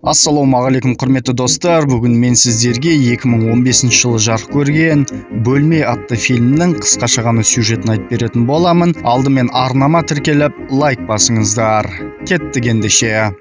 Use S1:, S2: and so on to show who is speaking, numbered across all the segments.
S1: Ассалаумағалейкум құрметті достар, бүгін мен сіздерге 2015 жылы жарық көрген «Бөлме» атты фильмнің қысқаша ғана сюжетін айтып беретін боламын. Алдымен арнама тіркеліп, лайк басыңыздар. Кеттік ендеше.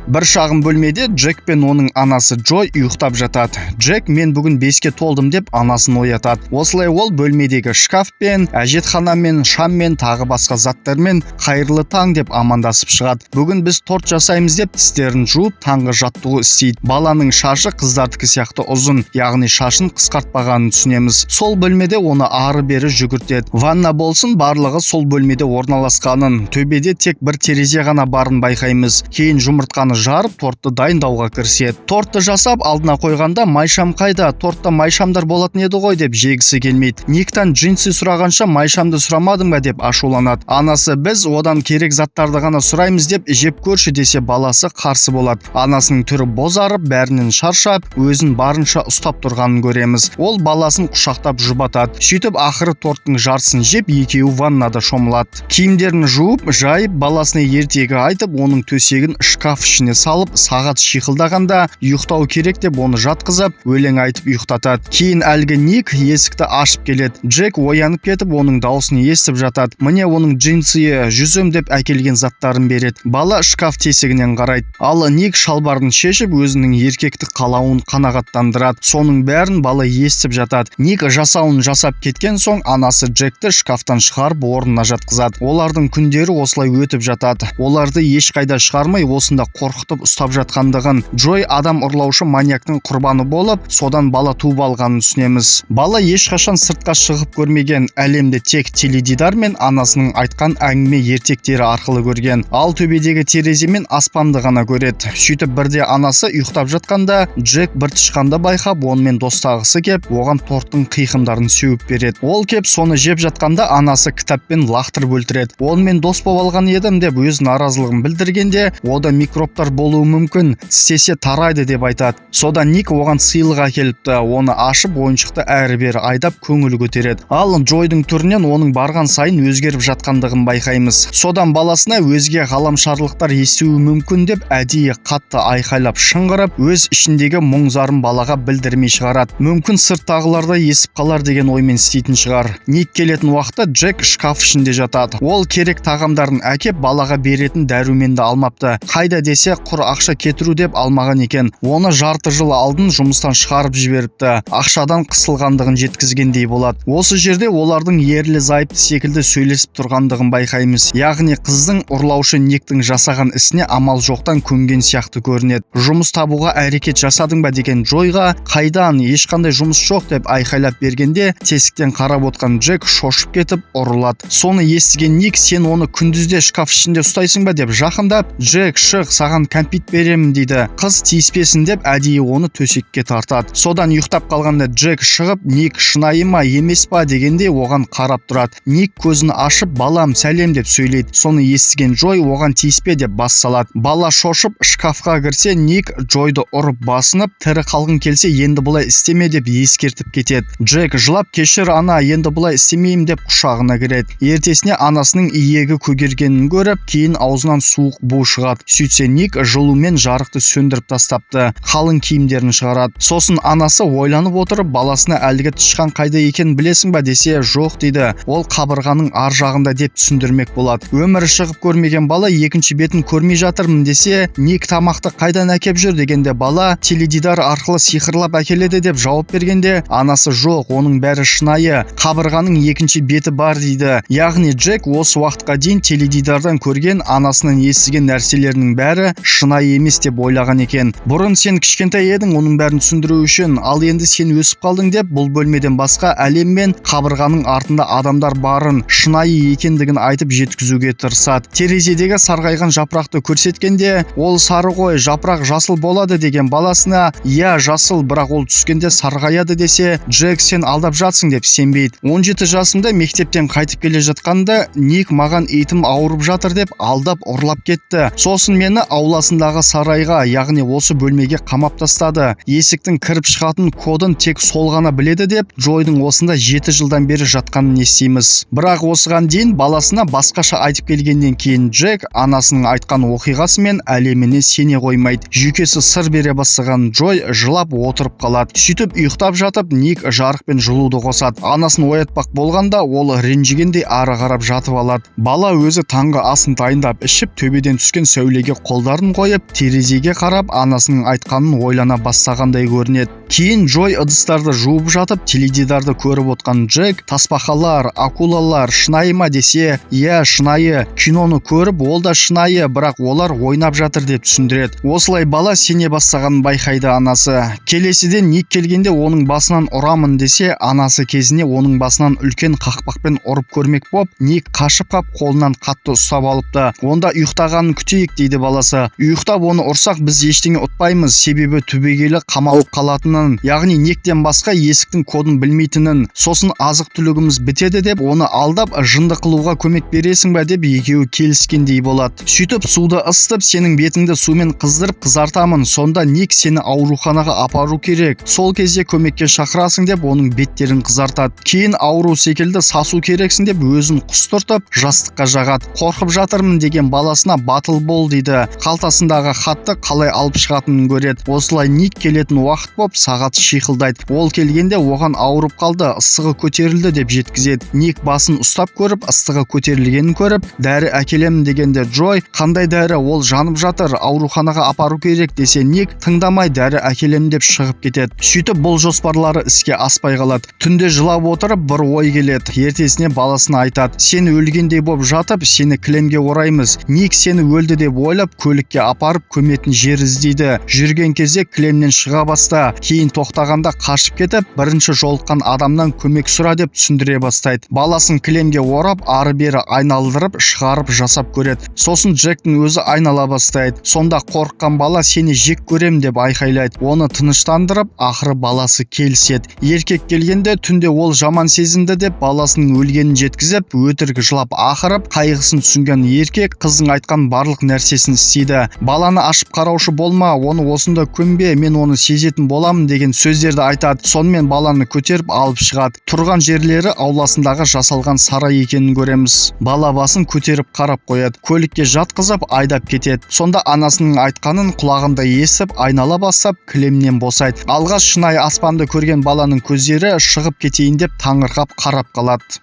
S1: Бір шағын бөлмеде Джек пен оның анасы Джой ұйықтап жатады. Джек «мен бүгін 5-ке толдым» деп анасын оятады. Осылай ол бөлмедегі шкафпен, әжетханамен, шаммен, тағы басқа заттармен «қайырлы таң» деп амандасып шығады. Бүгін біз торт жасаймыз деп тістерін жуып, таңғы жаттығу істейді. Баланың шашы қыздардікі сияқты ұзын, яғни шашын қысқартпағанын түсінеміз. Сол бөлмеде оны ары-бері жүгіртеді. Ванна болсын, барлығы сол бөлмеде орналасқанын, төбеде тек бір терезе ғана барын байқаймыз. Кейін жұмыртқаны жарып, тортты дайындауға кіріседі. Тортты жасап алдына қойғанда «майшам қайда? Тортта майшамдар болатын еді ғой» деп жегісі келмейді. Никтан джинсы сұрағанша «майшамды сұрамадың ба?» деп ашуланады. Анасы «біз одан керек заттарды ғана сұраймыз» деп жеп көрші десе, баласы қарсы болады. Анасының түрі бозарып, бәрінен шаршап, өзін барынша ұстап тұрғанын көреміз. Ол баласын құшақтап жұбатады. Сөйтіп ақыры торттың жартысын жеп, екеуі ваннада шомылады. Киімдерін жуып, жайып, баласына ертегі айтып, оның төсегін шкаф ішіне салып, сағат шиқылдағанда ұйықтау керек деп оны жатқызып, өлең айтып ұйықтатады. Кейін әлгі Ник есікті ашып келеді. Джек оянып кетіп, оның дауысын естіп жатады. Міне оның джинсы, жүзім деп әкелген заттарын береді. Бала шкаф тесігінен қарайды. Ал Ник шалбарын шешіп, өзінің еркектік қалауын қанағаттандырады. Соның бәрін бала естіп жатады. Ник жасауын жасап кеткен соң, анасы Джекті шкафтан шығарып, орнына жатқызады. Олардың күндері осылай өтіп жатады. Оларды ешқайда шығармай, осында қорқытып ұстап жатқандығын, Джой адам ұрлаушы маньяктың құрбаны болып, содан бала туып алғанын түсінеміз. Бала ешқашан сыртқа шығып көрмеген, әлемде тек теледидар мен анасының айтқан әңгіме ертектері арқылы көрген. Ал төбедегі терезе мен аспанды ғана көреді. Сөйтіп бірде анасы ұйықтап жатқанда, Джек бір тышқанды байқап, онымен достағысы кеп, оған торттың қиқымдарын сеуіп береді. Ол кеп соны жеп жатқанда, анасы кітаппен лақтырып өлтіреді. Онымен дос болып алған едім деп өз наразылығын білдіргенде, ода микробтар болуы мүмкін, тістесе тарайды деп айтады. Содан Ник оған сыйлық әкеліпті. Оны ашып, ойыншықты әрі-бері айдап көңіл көтереді. Ал Джойдың түрінен оның барған сайын өзгеріп жатқандығын байқаймыз. Содан баласына өзге ғаламшарлықтар естуі мүмкін деп әдейі қатты айқайлап шыңғырып, өз ішіндегі мұң-зарын балаға білдірмей шығарады. Мүмкін сырттағыларда естіп қалар деген оймен істейтін шығар. Ник келетін уақытта Джек шкаф ішінде жатады. Ол керек тағамдарын әкеп, балаға беретін дәруменді алмапты. Қайда десе, құр ақша кетіру деп алмаған екен. Оны жарты жыл алдын жұмыстан шығарып жіберіпті. Ақшадан қысылғандығын жеткізгендей болады. Осы жерде олардың ерлі зайыпты секілді сөйлесіп тұрғандығын байқаймыз. Яғни қыздың ұрлаушы Никтің жасаған ісіне амал жоқтан көнген сияқты көрінеді. Жұмыс табуға әрекет жасадың ба деген Джойға қайдан, ешқандай жұмыс жоқ деп айқайлап бергенде, тесіктен қарап отқан Джек шошып кетіп ұрылады. Соны естіген Ник сен оны күндізде шкаф ішінде ұстайсың ба деп жақындап, Джек шық, саған кәмпит беремін дейді. Қыз тиіспесін деп әдейі оны төсекке тартады. Содан ұйықтап қалғанда Джек шығып, Ник шынайы ма емес па дегенде оған қарап тұрады. Ник көзін ашып, балам сәлем деп сөйлейді. Соны естіген Джой оған тиіспе деп бас салады. Бала шошып шкафқа кірсе, Ник Джойды ұрып басынып, тірі қалғың келсе енді бұлай істеме деп ескертіп кетеді. Джек жылап кешір ана, енді бұлай істемеймін деп құшағына кіреді. Ертесіне анасының иегі көгергенін көріп, кейін аузынан суық бу шығады. Сөйтсе Ник жылумен жарықты сөндіріп тастапты. Қалың киімдерін шығарады. Сосын анасы ойланып отырып, баласына әлгі тышқан қайда екенін білесің ба десе, жоқ дейді. Ол қабырғаның ар жағында деп түсіндірмек болады. Өмірі шығып көрмеген бала екінші бетін көрмей жатырмын десе, Ник тамақты қайдан әкеп жүр дегенде, бала теледидар арқылы сиқырлап әкеледі деп жауап бергенде, анасы жоқ, оның бәрі шынайы, қабырғаның екінші беті бар дейді. Яғни Джек осы уақытқа дейін теледидардан көрген, анасынан естіген нәрселерінің бәрі шынайы емес деп ойлаған екен. Бұрын сен кішкентай едің, оның бәрін түсіндіру үшін, ал енді сен өсіп қалдың деп бұл бөлмеден басқа әлем мен қабырғаның артында адамдар барын, шынайы екендігін айтып жеткізуге тырысады. Терезедегі сарғайған жапырақты көрсеткенде, ол сары ғой, жапырақ жасыл болады деген баласына, иә жасыл, бірақ ол түскенде сарғаяды десе, Джек сен алдап жатсың деп сенбейді. 17 жасымда мектептен қайтып келе жатқанда, Ник маған итім ауырып жатыр деп алдап ұрлап кетті. Сосын мені ауласындағы сарайға, яғни осы бөлмеге қамап тастады. Есіктің кіріп шығатын кодын тек сол ғана біледі деп Джойдың осында 7 жылдан бері жатқанын естиміз. Бірақ осыған дейін баласына басқаша айтып келгеннен кейін Джек анасының айтқан оқиғасы мен әлеміне сене қоймайды. Жүйкесі сыр бере бастаған Джой жылап отырып қалады. Сөйтіп ұйықтап жатып Ник жарық пен жылуды қосады. Анасын оятпақ болғанда ол ренжігендей ары қарап жатып алады. Бала өзі таңғы асын дайындап ішіп, төбеден түскен сәулеге қолдарын қойып, терезеге қарап анасының айтқанын ойлана бастағандай көрінеді. Кейін Джой ыдыстарды жуып жатып, теледидарды көріп отқан Джек тасбақалар, акулалар шынайы ма десе, иә шынайы, киноны көріп ол да шынайы, бірақ олар ойнап жатыр деп түсіндіреді. Осылай бала сене бастағанын байқайды анасы. Келесіден Ник келгенде оның басынан ұрамын десе, анасы кезіне оның басынан үлкен қақпақпен ұрып көрмек боп, Ник қашып қап қолынан қатты ұстап алыпты. Онда ұйықтағанын күтейік дейді баласы. Ұйықтап оны ұрсақ біз ештеңе ұтпаймыз, себебі түбегейлі қамалып қалатынын, яғни Никтен басқа есіктің кодын білмейтінін, сосын азық-түлігіміз бітеді деп оны алдап жынды қылуға көмек бересің бе деп екеуі келіскендей болады. Сөйтіп суды ысытып, сенің бетіңді сумен қыздырып қызартамын, сонда Ник сені ауруханаға апару керек. Сол кезде көмекке шақырасың деп оның беттерін қызартады. Кейін ауру секілді сасу керексің деп өзін құстыртып жастыққа жағады. Қорқып жатырмын деген баласына батыл бол дейді. Қалтасындағы хатты қалай алып шығатынын көреді. Осылай Ник келетін уақыт боп сағат шиқылдайды. Ол келгенде оған ауырып қалды, ыстығы көтерілді деп жеткізеді. Ник басын ұстап көріп, ыстығы көтерілгенін көріп, дәрі әкелемін дегенде Джой, қандай дәрі, ол жанып жатыр, ауруханаға апару керек десе, Ник тыңдамай дәрі әкелемін деп шығып кетеді. Сөйтіп бұл жоспарлары іске аспай қалады. Түнде жылап отырып бір ой келеді. Ертесіне баласына айтады: сен өлгендей боп жатып, сені кілемге ораймыз. Ник сені өлді деп ойлап көлікке апарып көметін жер іздейді. Жүрген кезде кілемнен шыға баста, кейін тоқтағанда қашып кетіп, бірінші жолыққан адамнан көмек сұра деп түсіндіре бастайды. Баласын кілемге орап, ары-бері айналдырып, шығарып жасап көреді. Сосын Джектің өзі айнала бастайды. Сонда қорыққан бала сені жек көрем деп айқайлайды. Оны тыныштандырып, ақыры баласы келіседі. Еркек келгенде түнде ол жаман сезінді деп баласының өлгенін жеткізіп, өтірік жылап ақырып, қайғысын түсінген еркек қыздың айтқан барлық нәрсесін істейді. Баланы ашып қараушы болма, оны осында көмбе, мен оны сезетін боламын деген сөздерді айтады. Сонымен баланы көтеріп алып шығады. Тұрған жерлері ауласындағы жасалған сарай екенін көреміз. Бала басын көтеріп қарап қояды. Көлікке жатқызып айдап кетеді. Сонда анасының айтқанын құлағында естіп, айнала бастап кілемнен босайды. Алғаш шынайы аспанды көрген баланың көздері шығып кетейін деп таңырқап қарап қалады.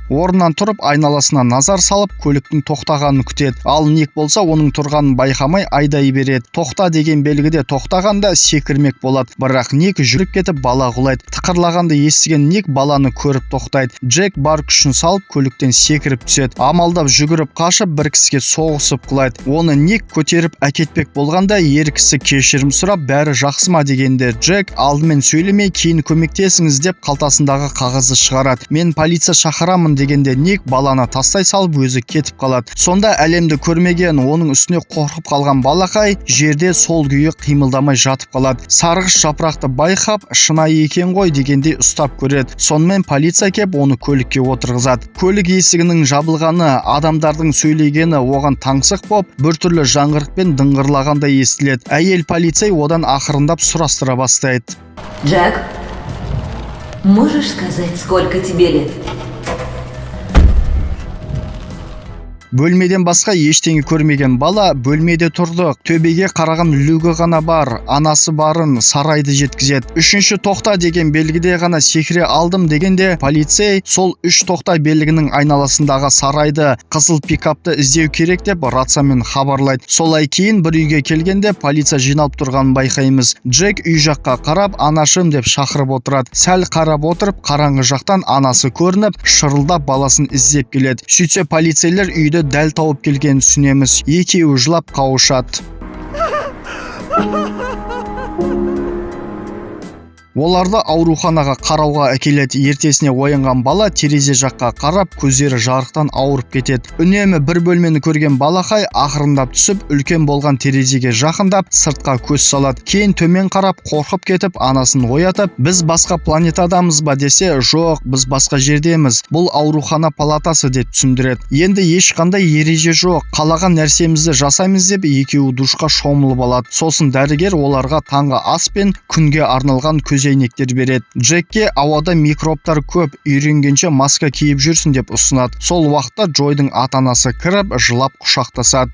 S1: Орнынан тұрып айналасына назар салып көліктің тоқтағанын күтеді. Ал Ник болса оның тұрғанын байқамай айдай береді. Тоқта деген белгіде тоқтағанда секірмек болады. Бірақ Ник жүріп кетіп бала құлайды. Тықырлағанды естіген Ник баланы көріп тоқтайды. Джек бар күшін салып көліктен секіріп түседі. Амалдап жүгіріп қашып бір кісіге соғысып құлайды. Оны Ник көтеріп әкетпек болғанда ер кісі кешірім сұрап бәрі жақсы ма дегенде Джек алдымен сөйлемей кейін көмектесіңіз деп қалтасындағы қағазды шығарады. Мен полиция шақырамын дегенде Ник баланы тастай салып өзі кетіп қалады. Сонда әлемді көрмеген, оның үстіне қорқып қалған балақай жерде сол күйі қимылдамай жатып қалады. Сарғыш жапырақты байқап, шынайы екен ғой дегендей ұстап көреді. Сонымен полиция кеп оны көлікке отырғызады. Көлік есігінің жабылғаны, адамдардың сөйлегені оған таңсық боп, біртүрлі жаңғырықпен дыңғырлағандай естіледі. Әйел полицей одан ақырындап сұрастыра бастайды.
S2: Джек, можешь сказать, сколько тебе лет?
S1: Бөлмеден басқа ештеңе көрмеген бала бөлмеде тұрды. Төбеге қараған люгі ғана бар. Анасы барын сарайды жеткізеді. Үшінші тоқта деген белгіде ғана секіре алдым дегенде полицей сол үш тоқта белгінің айналасындағы сарайды қызыл пикапты іздеу керек деп рациямен хабарлайды. Солай кейін бір үйге келгенде полиция жиналып тұрғанын байқаймыз. Джек үй жаққа қарап анашым деп шақырып отырады. Сәл қарап отырып қараңғы жақтан анасы көрініп шырылдап баласын іздеп келеді. Сөйтсе полицейлер үйді дәл тауып келгенін түсінеміз. Екеуі жылап қауышады. Оларды ауруханаға қарауға әкеледі. Ертесіне оянған бала терезе жаққа қарап, көздері жарықтан ауырып кетеді. Үнемі бір бөлмені көрген балақай ақырындап түсіп, үлкен болған терезеге жақындап, сыртқа көз салады. Кейін төмен қарап, қорқып кетіп, анасын оятып, біз басқа планетадамыз ба десе, жоқ, біз басқа жердеміз. Бұл аурухана палатасы деп түсіндіреді. Енді ешқандай ереже жоқ. Қалаған нәрсемізді жасаймыз деп екеуі душқа шомылып алады. Сосын дәрігер оларға таңғы ас пен күнге арналған көзәйнектер береді. Джекке ауада микробтар көп, үйренгенше маска киіп жүрсін деп ұсынады. Сол уақытта Джойдың ата-анасы кіріп, жылап құшақтасады.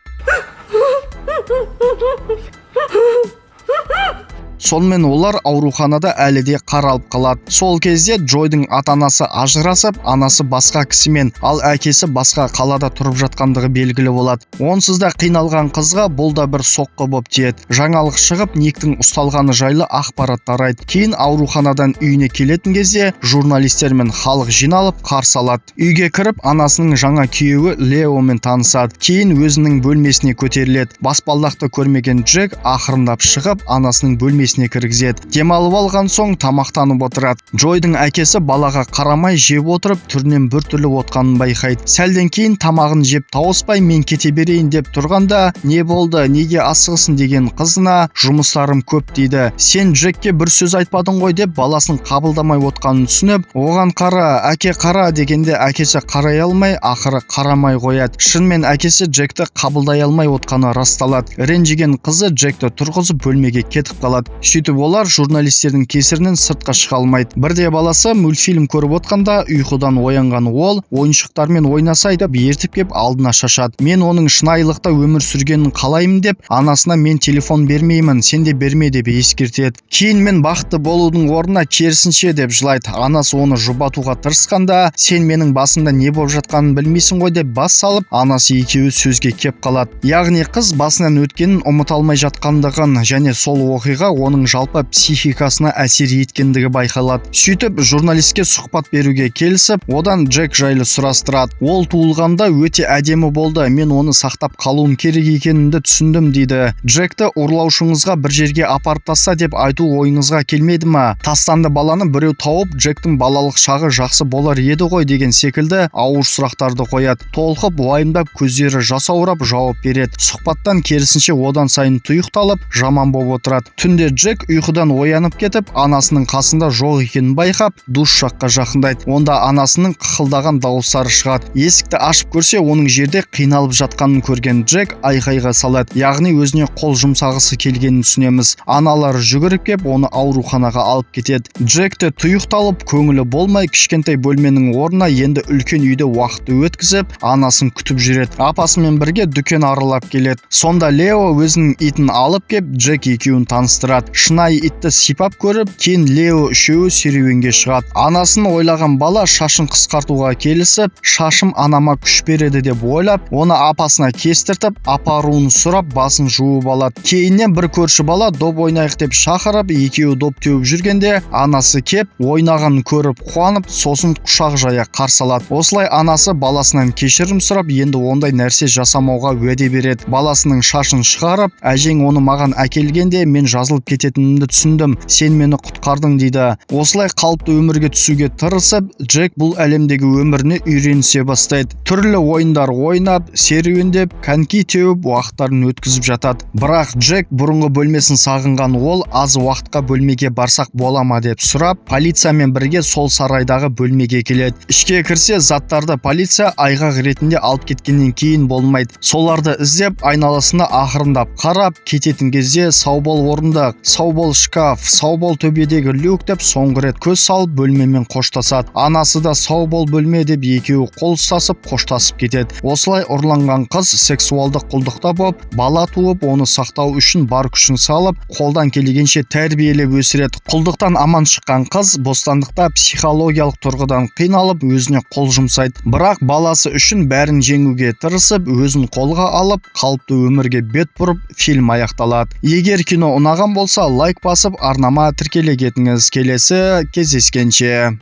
S1: Сонымен олар ауруханада әлі де қаралып қалады. Сол кезде Джойдың ата-анасы ажырасып, анасы басқа кісімен, ал әкесі басқа қалада тұрып жатқандығы белгілі болады. Онсыз да қиналған қызға бұл да бір соққы боп тиеді. Жаңалық шығып, Никтің ұсталғаны жайлы ақпарат тарайды. Кейін ауруханадан үйіне келетін кезде журналистер мен халық жиналып қарсы алады. Үйге кіріп, анасының жаңа күйеуі Леомен танысады. Кейін өзінің бөлмесіне көтеріледі. Баспалдақты көрмеген Джек ақырындап шығып, анасының бөлмесіне кіргізеді. Демалып алған соң тамақтанып отырады. Джойдың әкесі балаға қарамай жеп отырып, түрінен біртүрлі отқанын байқайды. Сәлден кейін тамағын жеп тауыспай, мен кете берейін деп тұрғанда, не болды, неге асығысың деген қызына, жұмыстарым көп дейді. Сен Джекке бір сөз айтпадың ғой деп баласын қабылдамай отқанын түсініп, оған қара, әке қара дегенде әкесі қарай алмай, ақыры қарамай қояды. Шынымен әкесі Джекті қабылдай алмай отқаны расталады. Ренжіген қызы Джекті тұрғызып бөлмеге кетіп қалады. Сөйтіп олар журналистердің кесірінен сыртқа шыға алмайды. Бірде баласы мультфильм көріп отқанда ұйқыдан оянған ол ойыншықтармен ойнасай деп ертіп кеп алдына шашады. Мен оның шынайылықта өмір сүргенін қалаймын деп, анасына мен телефон бермеймін, сен де берме деп ескертеді. Кейін мен бақытты болудың орнына керісінше деп жылайды. Анасы оны жұбатуға тырысқанда, сен менің басымда не болып жатқанын білмейсің ғой деп бас салып, анасы екеуі сөзге кеп қалады. Яғни қыз басынан өткенін ұмыта алмай жатқандығын және сол оқиға оның жалпы психикасына әсер еткендігі байқалады. Сөйтіп журналистке сұхбат беруге келісіп, одан Джек жайлы сұрастырады. Ол туылғанда өте әдемі болды, мен оны сақтап қалуым керек екенімді түсіндім дейді. Джекті ұрлаушыңызға бір жерге апарып таста деп айту ойыңызға келмеді ма? Тастанды баланы біреу тауып, Джектің балалық шағы жақсы болар еді ғой деген секілді ауыр сұрақтарды қояды. Толқып, уайымдап, көздері жасаурап жауап береді. Сұхбаттан керісінше одан сайын тұйықталып, жаман болып отырады. Түнде Джек ұйқыдан оянып кетіп, анасының қасында жоқ екенін байқап, душ жаққа жақындайды. Онда анасының қықылдаған дауыстары шығады. Есікті ашып көрсе, оның жерде қиналып жатқанын көрген Джек айқайға салады. Яғни өзіне қол жұмсағысы келгенін түсінеміз. Аналар жүгіріп кеп, оны ауруханаға алып кетеді. Джекті тұйықталып, көңілі болмай, кішкентай бөлменің орнына енді үлкен үйде уақытты өткізіп, анасын күтіп жүреді. Апасымен бірге дүкен аралап келеді. Сонда Лео өзінің итін алып кеп, Джек екеуін таныстырады. Шынайы итті сипап көріп, кейін Лео үшеуі серуенге шығады. Анасын ойлаған бала шашын қысқартуға келісіп, шашым анама күш береді деп ойлап, оны апасына кестіртіп, апаруын сұрап, басын жуып алады. Кейіннен бір көрші бала доп ойнайық деп шақырып, екеуі доп теуіп жүргенде, анасы кеп, ойнағанын көріп қуанып, сосын құшақ жая қарсы алады. Осылай анасы баласынан кешірім сұрап, енді ондай нәрсе жасамауға уәде береді. Баласының шашын шығарып, әжең оны маған әкелгенде мен жазылып кететінімді түсіндім, сен мені құтқардың дейді. Осылай қалыпты өмірге түсуге тырысып, Джек бұл әлемдегі өміріне үйренісе бастайды. Түрлі ойындар ойнап, серуендеп, коньки теуіп, уақыттарын өткізіп жатады. Бірақ Джек бұрынғы бөлмесін сағынған ол, аз уақытқа бөлмеге барсақ бола ма деп сұрап, полициямен бірге сол сарайдағы бөлмеге келеді. Ішке кірсе, заттарды полиция айғақ ретінде алып кеткеннен кейін болмайды. Соларды іздеп, айналасына ақырындап қарап, кететін кезде сау бол орындық, сау бол шкаф, сау бол төбедегі люк деп соңғы рет көз салып бөлмемен қоштасады. Анасы да сау бол бөлме деп екеуі қол ұстасып қоштасып кетеді. Осылай ұрланған қыз сексуалдық құлдықта болып, бала туып, оны сақтау үшін бар күшін салып, қолдан келгенше тәрбиелеп өсіреді. Құлдықтан аман шыққан қыз бостандықта психологиялық тұрғыдан қиналып, өзіне қол жұмсайды. Бірақ баласы үшін бәрін жеңуге тырысып, өзін қолға алып, қалыпты өмірге бет бұрып, фильм аяқталады. Егер кино ұнаған болса, лайк басып, арнама тіркеле кетіңіз. Келесі кездескенше.